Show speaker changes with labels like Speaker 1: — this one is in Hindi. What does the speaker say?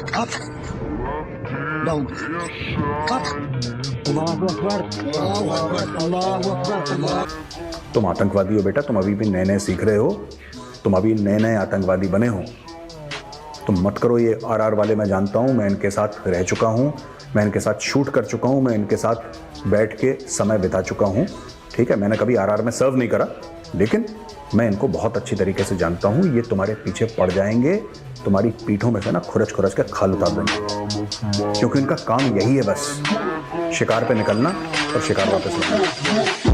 Speaker 1: up, down, up. Allahu Akbar, Allahu Akbar, Allahu Akbar, Allah.
Speaker 2: तुम आतंकवादी हो बेटा, तुम अभी भी नए नए सीख रहे हो, तुम अभी नए नए आतंकवादी बने हो। तुम मत करो ये आरआर वाले, मैं जानता हूँ, मैं इनके साथ रह चुका हूँ, मैं इनके साथ शूट कर चुका हूँ, मैं इनके साथ बैठ के समय बिता चुका हूँ। ठीक है, मैंने कभी आरआर में सर्व नहीं करा, लेकिन मैं इनको बहुत अच्छी तरीके से जानता हूँ। ये तुम्हारे पीछे पड़ जाएंगे, तुम्हारी पीठों में से ना खुरच खुरच के खाल उतार देंगे, क्योंकि इनका काम यही है, बस शिकार पे निकलना और शिकार वापस लाना।